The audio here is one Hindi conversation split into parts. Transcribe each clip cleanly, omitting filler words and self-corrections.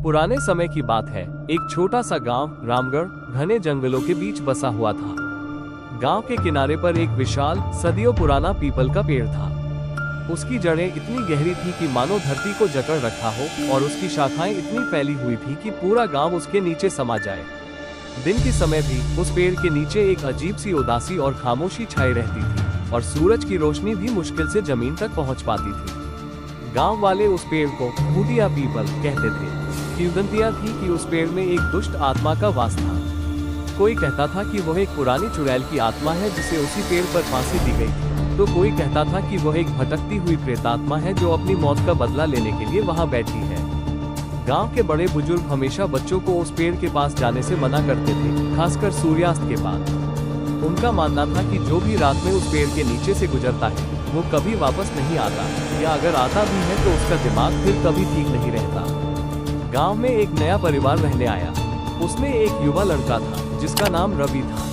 पुराने समय की बात है। एक छोटा सा गांव रामगढ़ घने जंगलों के बीच बसा हुआ था। गांव के किनारे पर एक विशाल सदियों पुराना पीपल का पेड़ था। उसकी जड़ें इतनी गहरी थी कि मानो धरती को जकड़ रखा हो और उसकी शाखाएं इतनी फैली हुई थी कि पूरा गांव उसके नीचे समा जाए। दिन के समय भी उस पेड़ के नीचे एक अजीब सी उदासी और खामोशी छाई रहती थी और सूरज की रोशनी भी मुश्किल से जमीन तक पहुंच पाती थी। गांव वाले उस पेड़ को भूतिया पीपल कहते थे। किंवदंतियां थी कि उस पेड़ में एक दुष्ट आत्मा का वास था। कोई कहता था कि वह एक पुरानी चुड़ैल की आत्मा है जिसे उसी पेड़ पर फांसी दी गई, तो कोई कहता था कि वह एक भटकती हुई प्रेतात्मा है जो अपनी मौत का बदला लेने के लिए वहां बैठी है। गांव के बड़े बुजुर्ग हमेशा बच्चों को उस पेड़ के पास जाने से मना करते थे, खासकर सूर्यास्त के बाद। उनका मानना था कि जो भी रात में उस पेड़ के नीचे से गुजरता है वो कभी वापस नहीं आता, या अगर आता भी है तो उसका दिमाग फिर कभी ठीक नहीं रहता। गांव में एक नया परिवार रहने आया। उसमें एक युवा लड़का था जिसका नाम रवि था।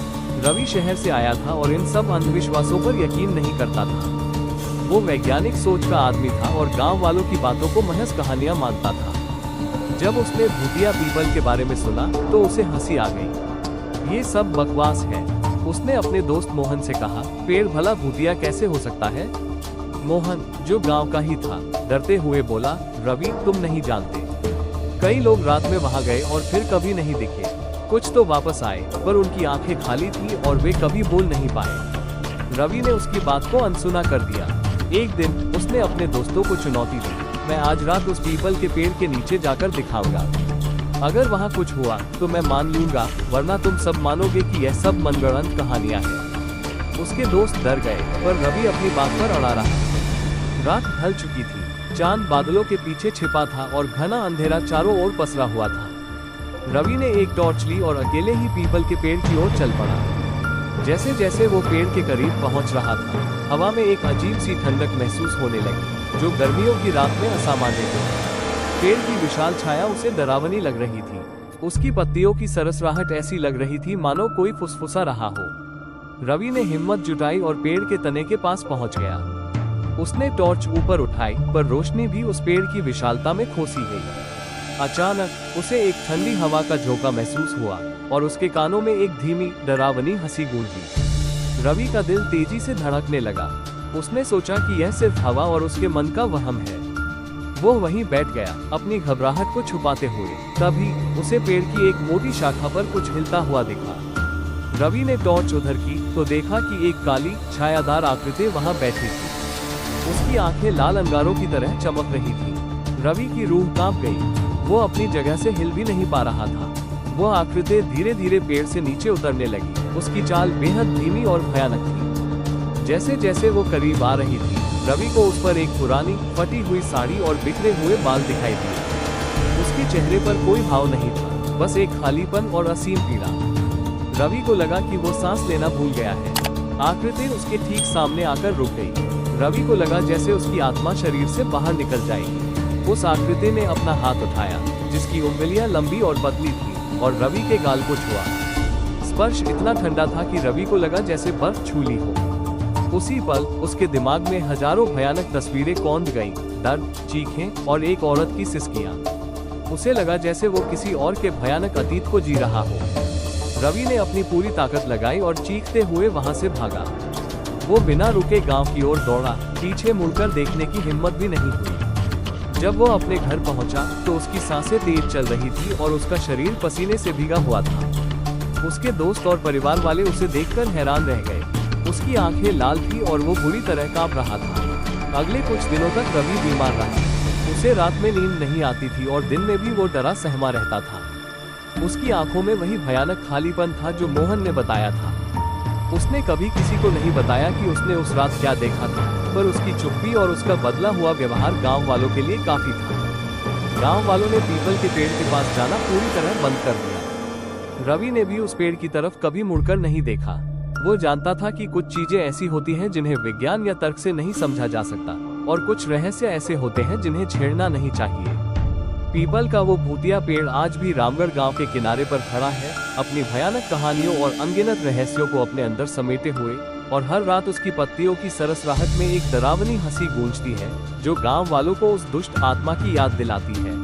रवि शहर से आया था और इन सब अंधविश्वासों पर यकीन नहीं करता था। वो वैज्ञानिक सोच का आदमी था और गांव वालों की बातों को महज कहानियां मानता था। जब उसने भूतिया पीपल के बारे में सुना तो उसे हंसी आ गई। ये सब बकवास है। उसने अपने दोस्त मोहन से कहा, पेड़ भला भूतिया कैसे हो सकता है? मोहन, जो गांव का ही था, डरते हुए बोला, रवि तुम नहीं जानते। कई लोग रात में वहां गए और फिर कभी नहीं दिखे। कुछ तो वापस आए पर उनकी आंखें खाली थी और वे कभी बोल नहीं पाए। रवि ने उसकी बात को अनसुना कर दिया। एक दिन उसने अपने दोस्तों को चुनौती दी, मैं आज रात उस पीपल के पेड़ के नीचे जाकर दिखाऊंगा। अगर वहाँ कुछ हुआ तो मैं मान लूंगा, वरना तुम सब मानोगे कि यह सब मनगढ़ंत कहानियां हैं। उसके दोस्त डर गए पर रवि अपनी बात पर अड़ा रहा। रात ढल चुकी थी, चांद बादलों के पीछे छिपा था और घना अंधेरा चारों ओर पसरा हुआ था। रवि ने एक टॉर्च ली और अकेले ही पीपल के पेड़ की ओर चल पड़ा। जैसे जैसे वो पेड़ के करीब पहुंच रहा था, हवा में एक अजीब सी ठंडक महसूस होने लगी जो गर्मियों की रात में असामान्य थी। पेड़ की विशाल छाया उसे डरावनी लग रही थी। उसकी पत्तियों की सरसराहट ऐसी लग रही थी मानो कोई फुसफुसा रहा हो। रवि ने हिम्मत जुटाई और पेड़ के तने के पास पहुंच गया। उसने टॉर्च ऊपर उठाई पर रोशनी भी उस पेड़ की विशालता में खोसी गई। अचानक उसे एक ठंडी हवा का झोंका महसूस हुआ और उसके कानों में एक धीमी डरावनी हंसी गूंजी। रवि का दिल तेजी से धड़कने लगा। उसने सोचा कि यह सिर्फ हवा और उसके मन का वहम है। वो वहीं बैठ गया, अपनी घबराहट को छुपाते हुए। तभी उसे पेड़ की एक मोटी शाखा पर कुछ हिलता हुआ दिखा। रवि ने टॉर्च उधर की तो देखा कि एक काली छायादार आकृति वहां बैठी थी। उसकी आंखें लाल अंगारों की तरह चमक रही थी। रवि की रूह कांप गई। वो अपनी जगह से हिल भी नहीं पा रहा था। वो आकृति धीरे धीरे पेड़ से नीचे उतरने लगी। उसकी चाल बेहद धीमी और भयानक थी। जैसे जैसे वो करीब आ रही थी, रवि को उस पर एक पुरानी फटी हुई साड़ी और बिखरे हुए बाल दिखाई दिए। उसके चेहरे पर कोई भाव नहीं था, बस एक खालीपन और असीम पीड़ा। रवि को लगा कि वो सांस लेना भूल गया है। आकृति उसके ठीक सामने आकर रुक गई। रवि को लगा जैसे उसकी आत्मा शरीर से बाहर निकल जाएगी। उस आकृति ने अपना हाथ उठाया, जिसकी उंगलियां लंबी और पतली थी, और रवि के गाल को छुआ। स्पर्श इतना ठंडा था कि रवि को लगा जैसे बर्फ छू ली हो। उसी पल उसके दिमाग में हजारों भयानक तस्वीरें कौंध गईं, दर्द, चीखें और एक औरत की सिसकियां। उसे लगा जैसे वो किसी और के भयानक अतीत को जी रहा हो। रवि ने अपनी पूरी ताकत लगाई और चीखते हुए वहां से भागा। वो बिना रुके गांव की ओर दौड़ा, पीछे मुड़कर देखने की हिम्मत भी नहीं हुई। जब वो अपने घर पहुंचा तो उसकी सांसें तेज चल रही थी और उसका शरीर पसीने से भीगा हुआ था। उसके दोस्त और परिवार वाले उसे देखकर हैरान रह गए। उसकी आंखें लाल थी और वो बुरी तरह कांप रहा था। अगले कुछ दिनों तक रवि बीमार रहा। उसे रात में नींद नहीं आती थी और दिन में भी वो डरा सहमा रहता था। उसकी आंखों में वही भयानक खालीपन था जो मोहन ने बताया था। उसने कभी किसी को नहीं बताया कि उसने उस रात क्या देखा था, पर उसकी चुप्पी और उसका बदला हुआ व्यवहार गांव वालों के लिए काफी था। गांव वालों ने पीपल के पेड़ के पास जाना पूरी तरह बंद कर दिया। रवि ने भी उस पेड़ की तरफ कभी मुड़कर नहीं देखा। वो जानता था कि कुछ चीजें ऐसी होती हैं जिन्हें विज्ञान या तर्क से नहीं समझा जा सकता, और कुछ रहस्य ऐसे होते हैं जिन्हें छेड़ना नहीं चाहिए। पीपल का वो भूतिया पेड़ आज भी रामगढ़ गांव के किनारे पर खड़ा है, अपनी भयानक कहानियों और अनगिनत रहस्यों को अपने अंदर समेटे हुए, और हर रात उसकी पत्तियों की सरसराहट में एक डरावनी हंसी गूंजती है जो गांव वालों को उस दुष्ट आत्मा की याद दिलाती है।